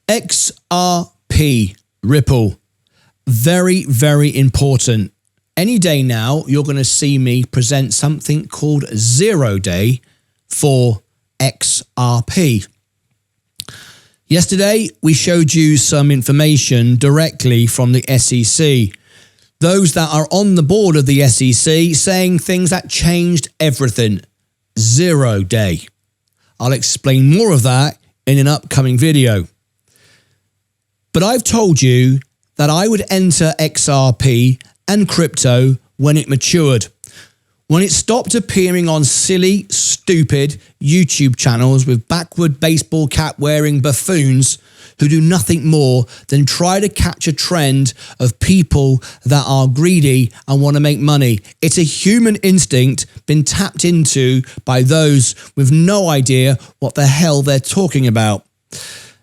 XRP, Ripple. Very, very important. Any day now, you're going to see me present something called 0 day for XRP. Yesterday, we showed you some information directly from the SEC. Those that are on the board of the SEC saying things that changed everything. 0 day. I'll explain more of that in an upcoming video. But I've told you that I would enter XRP and crypto when it matured. When it stopped appearing on silly, stupid YouTube channels with backward baseball cap wearing buffoons who do nothing more than try to catch a trend of people that are greedy and want to make money. It's a human instinct been tapped into by those with no idea what the hell they're talking about.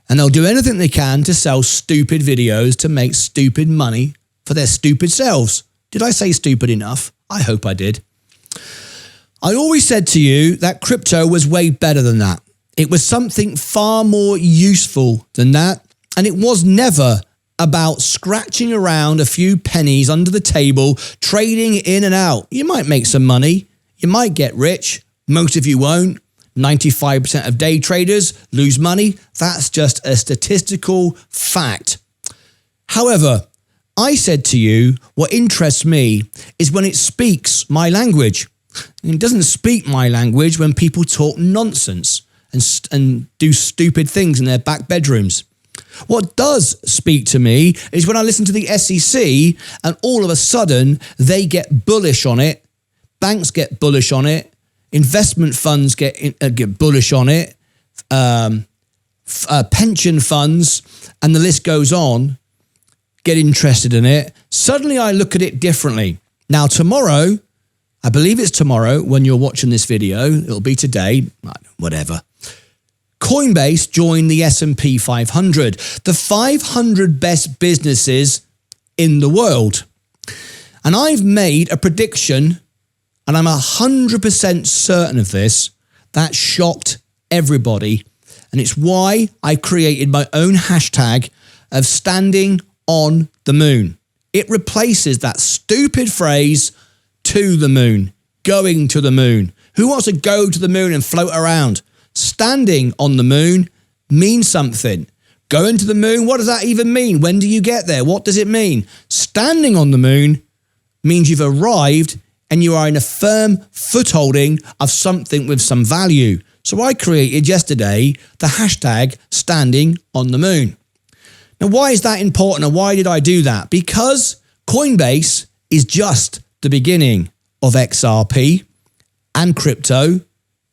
And they'll do anything they can to sell stupid videos to make stupid money for their stupid selves. Did I say stupid enough? I hope I did. I always said to you that crypto was way better than that. It was something far more useful than that. And it was never about scratching around a few pennies under the table, trading in and out. You might make some money. You might get rich. Most of you won't. 95% of day traders lose money. That's just a statistical fact. However, I said to you, what interests me is when it speaks my language. It doesn't speak my language when people talk nonsense and do stupid things in their back bedrooms. What does speak to me is when I listen to the SEC and all of a sudden they get bullish on it, banks get bullish on it, investment funds get bullish on it, pension funds, and the list goes on, get interested in it. Suddenly I look at it differently. Now tomorrow, I believe it's tomorrow when you're watching this video, it'll be today, whatever. Coinbase joined the S&P 500, the 500 best businesses in the world. And I've made a prediction, and I'm 100% certain of this, that shocked everybody. And it's why I created my own hashtag of standing on the moon. It replaces that stupid phrase, to the moon, going to the moon. Who wants to go to the moon and float around? Standing on the moon means something. Going to the moon, what does that even mean? When do you get there? What does it mean? Standing on the moon means you've arrived and you are in a firm footholding of something with some value. So I created yesterday the hashtag standing on the moon. Now, why is that important and why did I do that? Because Coinbase is just the beginning of XRP and crypto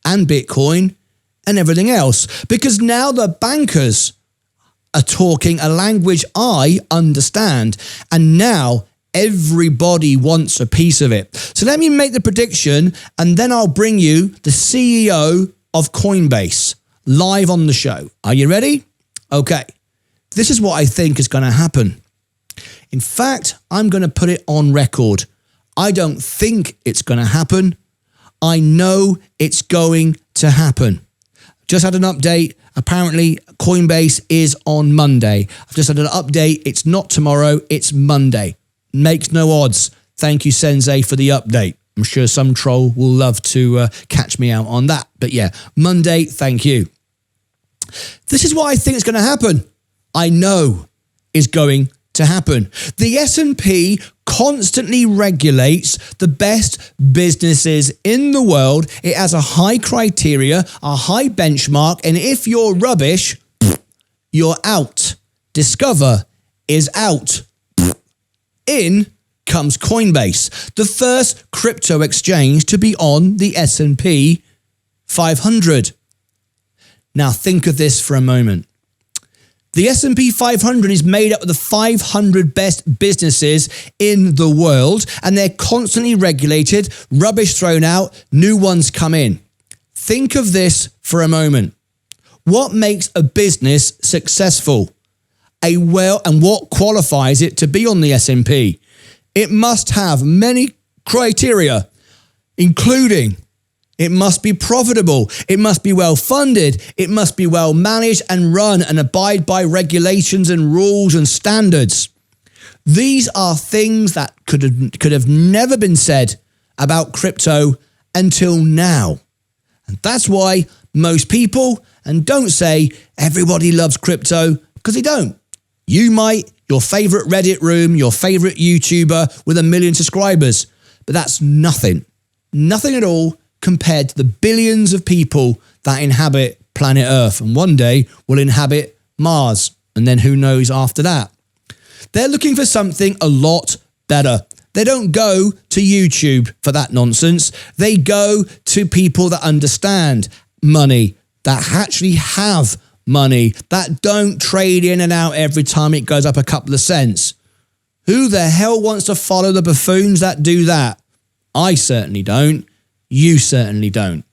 and Bitcoin and everything else. Because now the bankers are talking a language I understand. And now everybody wants a piece of it. So let me make the prediction and then I'll bring you the CEO of Coinbase live on the show. Are you ready? Okay. This is what I think is going to happen. In fact, I'm going to put it on record. I don't think it's going to happen. I know it's going to happen. Just had an update. Apparently, Coinbase is on Monday. I've just had an update. It's not tomorrow. It's Monday. Makes no odds. Thank you, Sensei, for the update. I'm sure some troll will love to catch me out on that. But yeah, Monday, thank you. This is what I think is going to happen. I know is going to happen. The S&P constantly regulates the best businesses in the world. It has a high criteria, a high benchmark, and if you're rubbish, you're out. Discover is out. In comes Coinbase, the first crypto exchange to be on the S&P 500. Now think of this for a moment. The S&P 500 is made up of the 500 best businesses in the world, and they're constantly regulated, rubbish thrown out, new ones come in. Think of this for a moment. What makes a business successful? And what qualifies it to be on the S&P? It must have many criteria, including It must be profitable. It must be well funded. It must be well managed and run and abide by regulations and rules and standards. These are things that could have never been said about crypto until now. And that's why most people, and don't say everybody loves crypto, because they don't. You might, your favorite Reddit room, your favorite YouTuber with 1 million subscribers, but that's nothing at all compared to the billions of people that inhabit planet Earth and one day will inhabit Mars. And then who knows after that? They're looking for something a lot better. They don't go to YouTube for that nonsense. They go to people that understand money, that actually have money, that don't trade in and out every time it goes up a couple of cents. Who the hell wants to follow the buffoons that do that? I certainly don't. You certainly don't.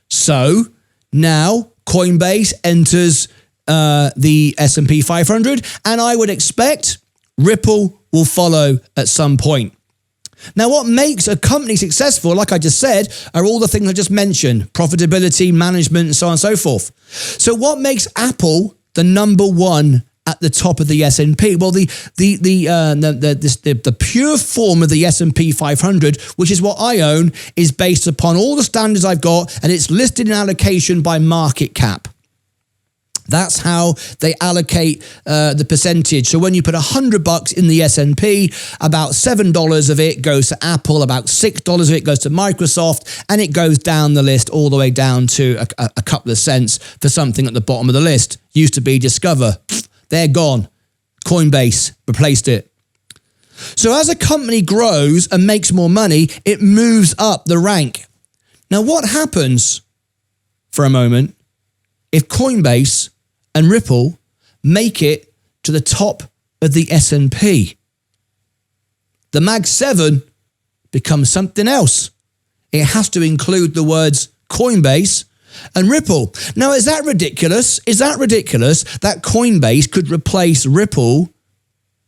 So now Coinbase enters the S&P 500, and I would expect Ripple will follow at some point. Now, what makes a company successful, like I just said, are all the things I just mentioned: profitability, management, and so on and so forth. So what makes Apple the number one at the top of the S&P? Well, the pure form of the S&P 500, which is what I own, is based upon all the standards I've got, and it's listed in allocation by market cap. That's how they allocate the percentage. So when you put $100 in the S&P, about $7 of it goes to Apple, about $6 of it goes to Microsoft, and it goes down the list all the way down to a couple of cents for something at the bottom of the list. Used to be Discover. They're gone. Coinbase replaced it. So as a company grows and makes more money, it moves up the rank. Now what happens, for a moment, if Coinbase and Ripple make it to the top of the S&P? The Mag 7 becomes something else. It has to include the words Coinbase and Ripple. Now, is that ridiculous? Is that ridiculous that Coinbase could replace Ripple?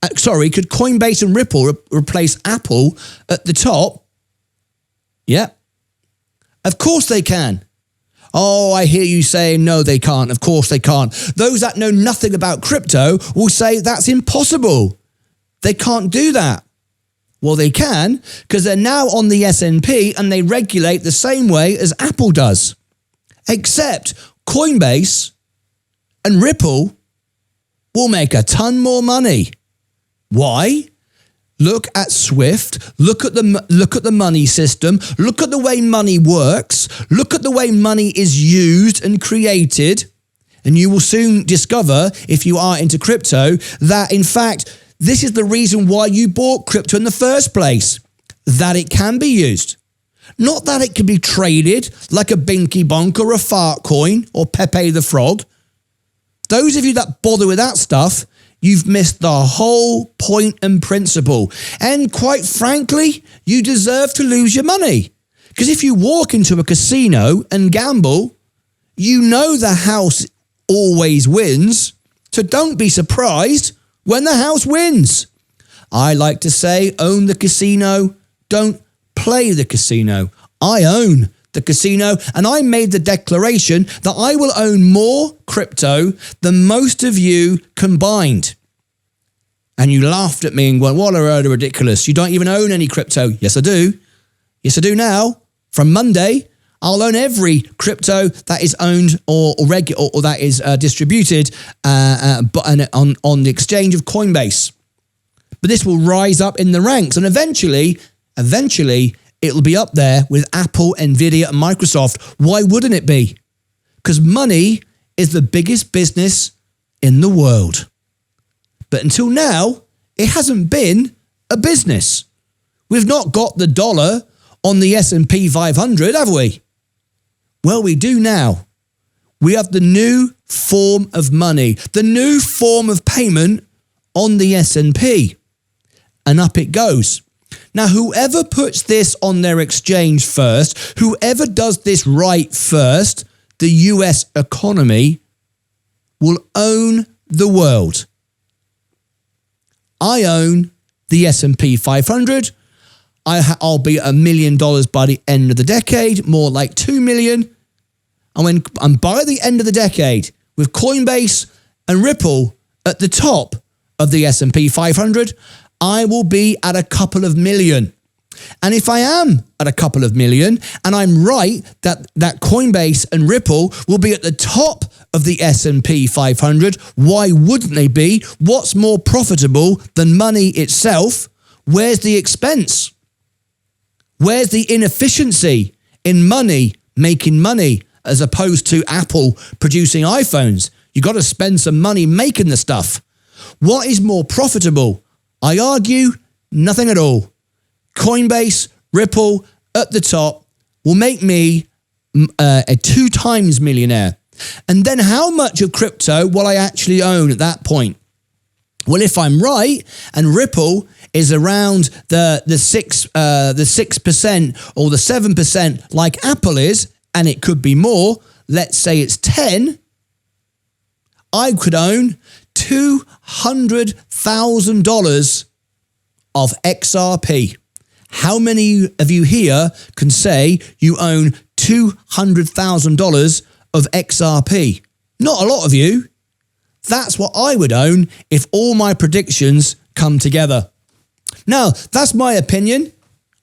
Could Coinbase and Ripple replace Apple at the top? Yeah. Of course they can. Oh, I hear you saying, no, they can't. Of course they can't. Those that know nothing about crypto will say that's impossible. They can't do that. Well, they can, because they're now on the S&P and they regulate the same way as Apple does. Except Coinbase and Ripple will make a ton more money. Why? Look at Swift, look at the money system, look at the way money works, look at the way money is used and created, and you will soon discover, if you are into crypto, that in fact, this is the reason why you bought crypto in the first place, that it can be used. Not that it can be traded like a binky bonk or a fart coin or Pepe the Frog. Those of you that bother with that stuff, you've missed the whole point and principle. And quite frankly, you deserve to lose your money. Because if you walk into a casino and gamble, you know the house always wins. So don't be surprised when the house wins. I like to say, own the casino, don't play the casino. I own the casino, and I made the declaration that I will own more crypto than most of you combined. And you laughed at me and went, what a load of ridiculous. You don't even own any crypto. Yes, I do. Yes, I do now. From Monday, I'll own every crypto that is owned or that is distributed on the exchange of Coinbase. But this will rise up in the ranks, and eventually, it'll be up there with Apple, Nvidia, and Microsoft. Why wouldn't it be? Because money is the biggest business in the world. But until now, it hasn't been a business. We've not got the dollar on the S&P 500, have we? Well, we do now. We have the new form of money, the new form of payment on the S&P. And up it goes. Now, whoever puts this on their exchange first, whoever does this right first, the US economy will own the world. I own the S&P 500. I'll be at $1 million by the end of the decade, more like 2 million. And by the end of the decade, with Coinbase and Ripple at the top of the S&P 500, I will be at a couple of million. And if I am at a couple of million, and I'm right that Coinbase and Ripple will be at the top of the S&P 500, why wouldn't they be? What's more profitable than money itself? Where's the expense? Where's the inefficiency in money making money as opposed to Apple producing iPhones? You got to spend some money making the stuff. What is more profitable? I argue nothing at all. Coinbase, Ripple at the top will make me a 2 times millionaire. And then how much of crypto will I actually own at that point? Well, if I'm right and Ripple is around the 6% or the 7% like Apple is, and it could be more, let's say it's 10, I could own $200,000 of XRP. How many of you here can say you own $200,000 of XRP? Not a lot of you. That's what I would own if all my predictions come together. Now, that's my opinion.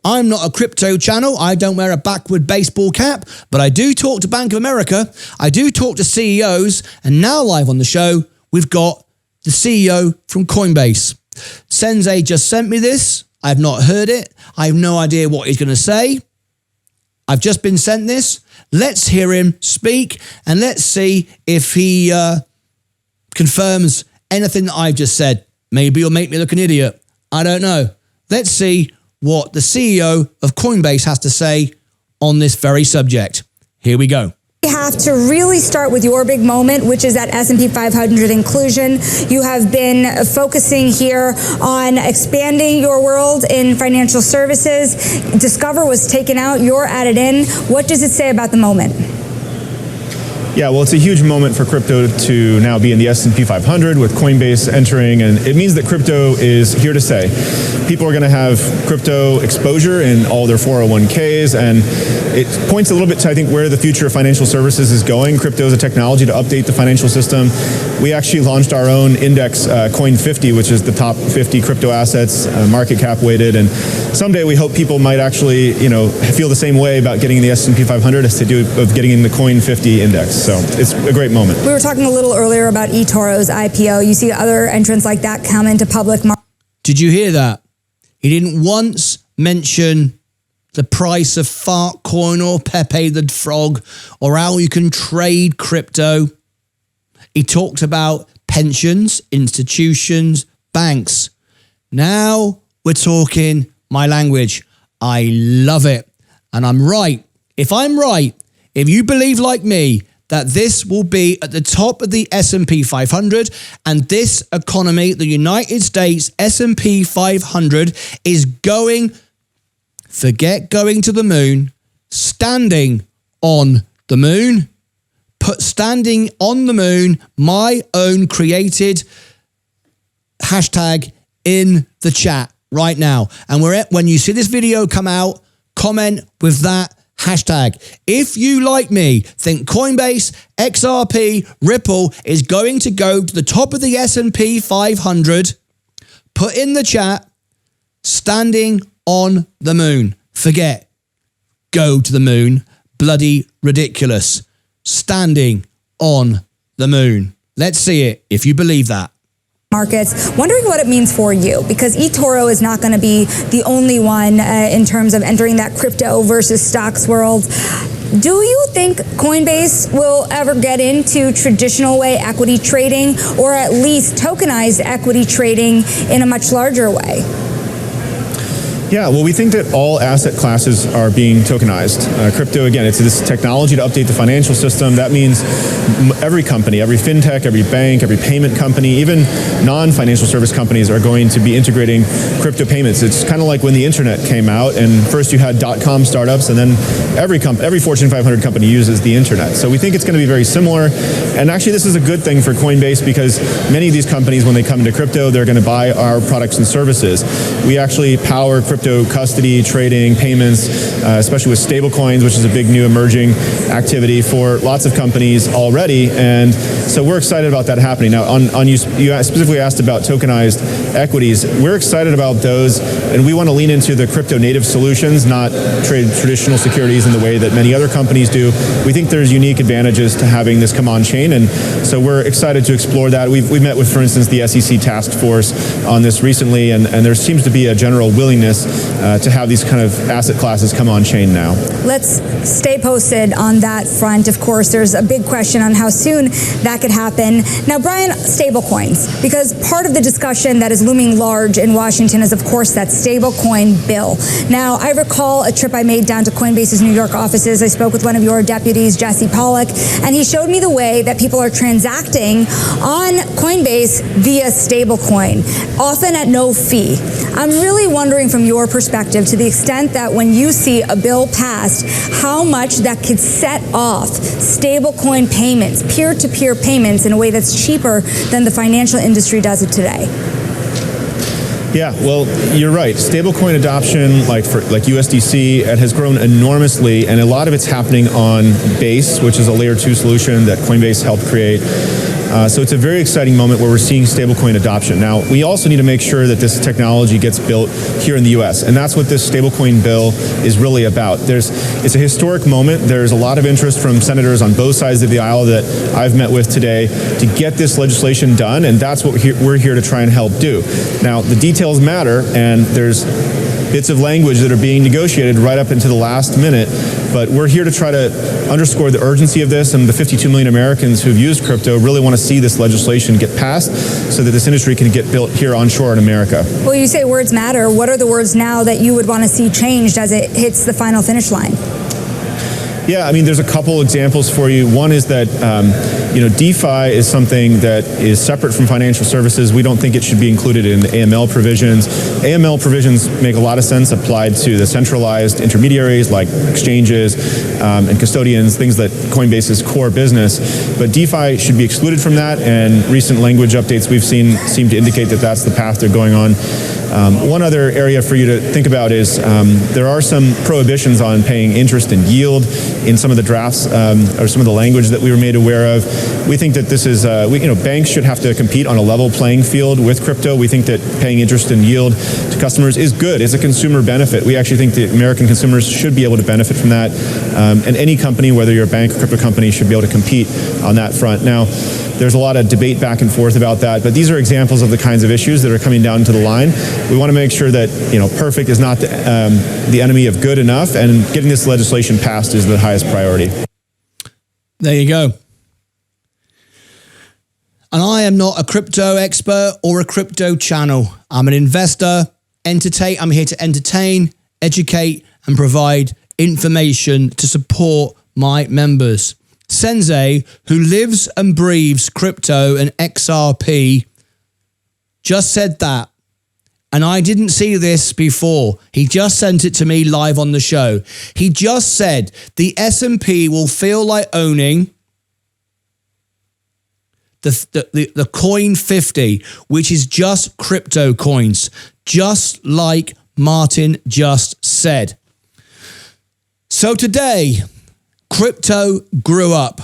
I'm not a crypto channel. I don't wear a backward baseball cap, but I do talk to Bank of America. I do talk to CEOs. And now live on the show, we've got the CEO from Coinbase. Sensei just sent me this. I have not heard it. I have no idea what he's going to say. I've just been sent this. Let's hear him speak and let's see if he confirms anything that I've just said. Maybe he'll make me look an idiot. I don't know. Let's see what the CEO of Coinbase has to say on this very subject. Here we go. We have to really start with your big moment, which is that S&P 500 inclusion. You have been focusing here on expanding your world in financial services. Discover was taken out. You're added in. What does it say about the moment? Yeah, well, it's a huge moment for crypto to now be in the S&P 500 with Coinbase entering, and it means that crypto is here to stay. People are going to have crypto exposure in all their 401ks, and it points a little bit to, I think, where the future of financial services is going. Crypto is a technology to update the financial system. We actually launched our own index, Coin 50, which is the top 50 crypto assets, market cap weighted, and someday we hope people might actually, feel the same way about getting in the S&P 500 as they do of getting in the Coin 50 index. So it's a great moment. We were talking a little earlier about eToro's IPO. You see other entrants like that come into public market. Did you hear that? He didn't once mention the price of Fartcoin or Pepe the Frog or how you can trade crypto. He talked about pensions, institutions, banks. Now we're talking my language. I love it. And I'm right. If I'm right, if you believe like me, that this will be at the top of the S&P 500 and this economy, the United States S&P 500 is going, forget going to the moon, standing on the moon, put standing on the moon, my own created hashtag in the chat right now. And when you see this video come out, comment with that hashtag. If you, like me, think Coinbase, XRP, Ripple is going to go to the top of the S&P 500, put in the chat, standing on the moon. Forget, go to the moon. Bloody ridiculous. Standing on the moon. Let's see it if you believe that. Markets, wondering what it means for you, because eToro is not going to be the only one in terms of entering that crypto versus stocks world. Do you think Coinbase will ever get into traditional way equity trading, or at least tokenized equity trading in a much larger way? Yeah, well, we think that all asset classes are being tokenized. Crypto, again, it's this technology to update the financial system. That means every company, every fintech, every bank, every payment company, even non-financial service companies are going to be integrating crypto payments. It's kind of like when the internet came out, and first you had .com startups, and then every Fortune 500 company uses the internet. So we think it's going to be very similar. And actually, this is a good thing for Coinbase because many of these companies, when they come into crypto, they're going to buy our products and services. We actually power crypto crypto custody, trading, payments, especially with stable coins, which is a big new emerging activity for lots of companies already. And so we're excited about that happening. Now, you specifically asked about tokenized equities. We're excited about those, and we want to lean into the crypto native solutions, not trade traditional securities in the way that many other companies do. We think there's unique advantages to having this come on chain, and so we're excited to explore that. We've met with, for instance, the SEC task force on this recently, and there seems to be a general willingness to have these kind of asset classes come on chain now. Let's stay posted on that front. Of course, there's a big question on how soon that could happen. Now, Brian, stablecoins, because part of the discussion that is looming large in Washington is, of course, that stablecoin bill. Now, I recall a trip I made down to Coinbase's New York offices. I spoke with one of your deputies, Jesse Pollock, and he showed me the way that people are transacting on Coinbase via stablecoin, often at no fee. I'm really wondering from your perspective, to the extent that when you see a bill passed, how much that could set off stablecoin payments, peer-to-peer payments, in a way that's cheaper than the financial industry does it today. Yeah, well, you're right. Stablecoin adoption, like USDC, it has grown enormously, and a lot of it's happening on Base, which is a layer 2 solution that Coinbase helped create. So it's a very exciting moment where we're seeing stablecoin adoption. Now, we also need to make sure that this technology gets built here in the US, and that's what this stablecoin bill is really about. It's a historic moment. There's a lot of interest from senators on both sides of the aisle that I've met with today to get this legislation done, and that's what we're here to try and help do. Now, the details matter, and there's bits of language that are being negotiated right up into the last minute, but we're here to try to underscore the urgency of this, and the 52 million Americans who've used crypto really want to see this legislation get passed so that this industry can get built here onshore in America. Well, you say words matter. What are the words now that you would want to see changed as it hits the final finish line? Yeah, I mean, there's a couple examples for you. One is that, DeFi is something that is separate from financial services. We don't think it should be included in the AML provisions. AML provisions make a lot of sense applied to the centralized intermediaries like exchanges and custodians, things that Coinbase's core business. But DeFi should be excluded from that, and recent language updates we've seen seem to indicate that that's the path they're going on. One other area for you to think about is there are some prohibitions on paying interest and yield in some of the drafts or some of the language that we were made aware of. We think that this is, banks should have to compete on a level playing field with crypto. We think that paying interest and yield to customers is good. It's a consumer benefit. We actually think that American consumers should be able to benefit from that. And any company, whether you're a bank or crypto company, should be able to compete on that front. Now, there's a lot of debate back and forth about that, but these are examples of the kinds of issues that are coming down to the line. We want to make sure that perfect is not the enemy of good enough, and getting this legislation passed is the highest priority. There you go. And I am not a crypto expert or a crypto channel. I'm an investor. I'm here to entertain, educate, and provide information to support my members. Sensei, who lives and breathes crypto and XRP, just said that. And I didn't see this before. He just sent it to me live on the show. He just said the S&P will feel like owning the coin 50, which is just crypto coins, just like Martyn just said. So today, crypto grew up.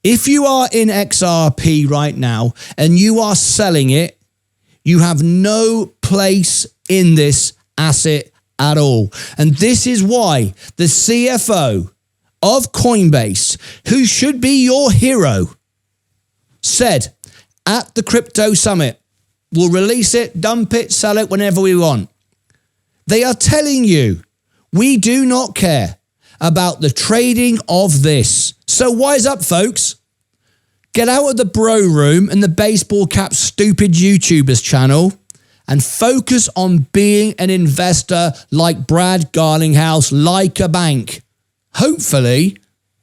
If you are in XRP right now and you are selling it, you have no place in this asset at all. And this is why the CFO of Coinbase, who should be your hero, said at the crypto summit, we'll release it, dump it, sell it whenever we want. They are telling you, we do not care about the trading of this. So wise up, folks. Get out of the bro room and the baseball cap stupid YouTubers channel and focus on being an investor like Brad Garlinghouse, like a bank. Hopefully,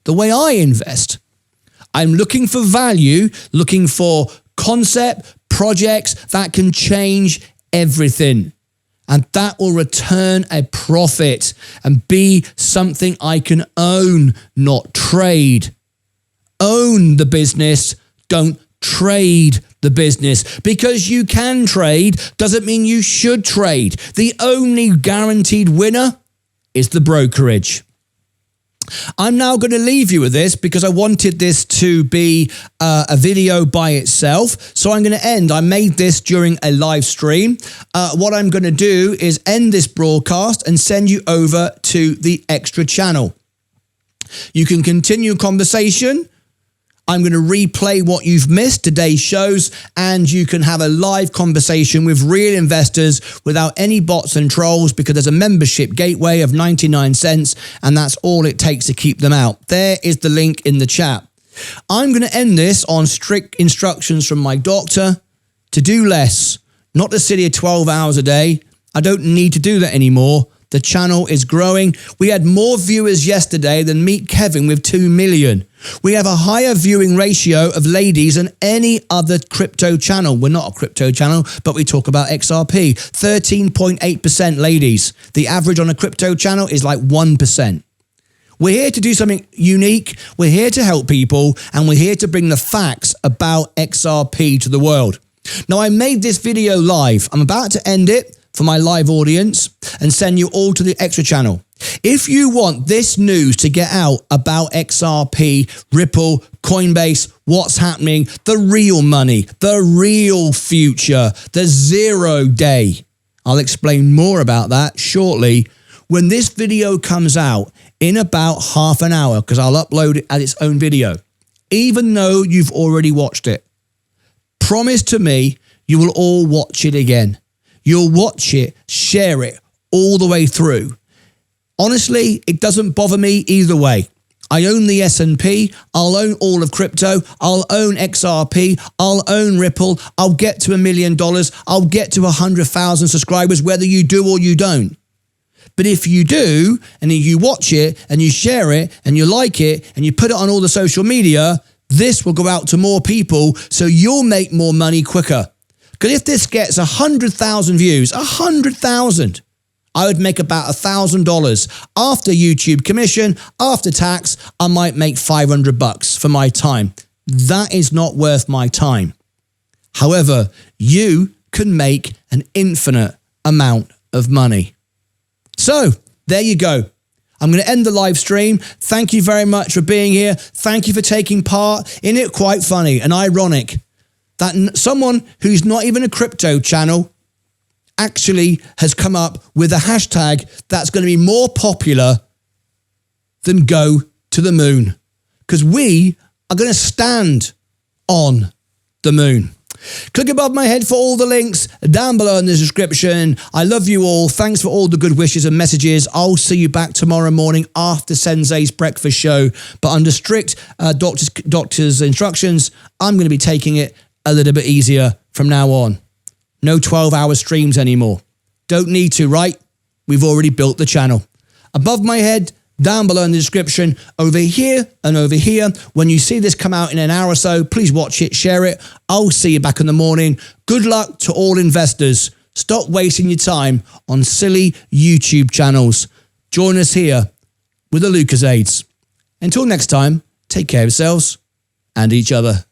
the way I invest. I'm looking for value, looking for concept, projects that can change everything. And that will return a profit and be something I can own, not trade. Own the business, don't trade the business. Because you can trade doesn't mean you should trade. The only guaranteed winner is the brokerage. I'm now going to leave you with this because I wanted this to be a video by itself. So I'm going to end. I made this during a live stream. What I'm going to do is end this broadcast and send you over to the extra channel. You can continue conversation. I'm going to replay what you've missed, today's shows, and you can have a live conversation with real investors without any bots and trolls, because there's a membership gateway of 99 cents, and that's all it takes to keep them out. There is the link in the chat. I'm going to end this on strict instructions from my doctor to do less, not to sit here 12 hours a day. I don't need to do that anymore. The channel is growing. We had more viewers yesterday than Meet Kevin with 2 million. We have a higher viewing ratio of ladies than any other crypto channel. We're not a crypto channel, but we talk about XRP. 13.8% ladies. The average on a crypto channel is like 1%. We're here to do something unique. We're here to help people, and we're here to bring the facts about XRP to the world. Now, I made this video live. I'm about to end it for my live audience and send you all to the extra channel. If you want this news to get out about XRP, Ripple, Coinbase, what's happening, the real money, the real future, the 0 day, I'll explain more about that shortly. When this video comes out in about half an hour, because I'll upload it as its own video, even though you've already watched it, promise to me you will all watch it again. You'll watch it, share it all the way through. Honestly, it doesn't bother me either way. I own the S&P. I'll own all of crypto. I'll own XRP. I'll own Ripple. I'll get to $1 million. I'll get to 100,000 subscribers, whether you do or you don't. But if you do, and you watch it, and you share it, and you like it, and you put it on all the social media, this will go out to more people, so you'll make more money quicker. Because if this gets 100,000 views, 100,000, I would make about $1,000 after YouTube commission, after tax. I might make $500 for my time. That is not worth my time. However, you can make an infinite amount of money. So there you go. I'm going to end the live stream. Thank you very much for being here. Thank you for taking part. Isn't it quite funny and ironic that someone who's not even a crypto channel actually has come up with a hashtag that's going to be more popular than go to the moon? Because we are going to stand on the moon. Click above my head for all the links down below in the description. I love you all. Thanks for all the good wishes and messages. I'll see you back tomorrow morning after Sensei's breakfast show. But under strict doctor's instructions, I'm going to be taking it a little bit easier from now on. No 12-hour streams anymore. Don't need to, right? We've already built the channel. Above my head, down below in the description, over here and over here. When you see this come out in an hour or so, please watch it, share it. I'll see you back in the morning. Good luck to all investors. Stop wasting your time on silly YouTube channels. Join us here with the Lucas Aids. Until next time, take care of yourselves and each other.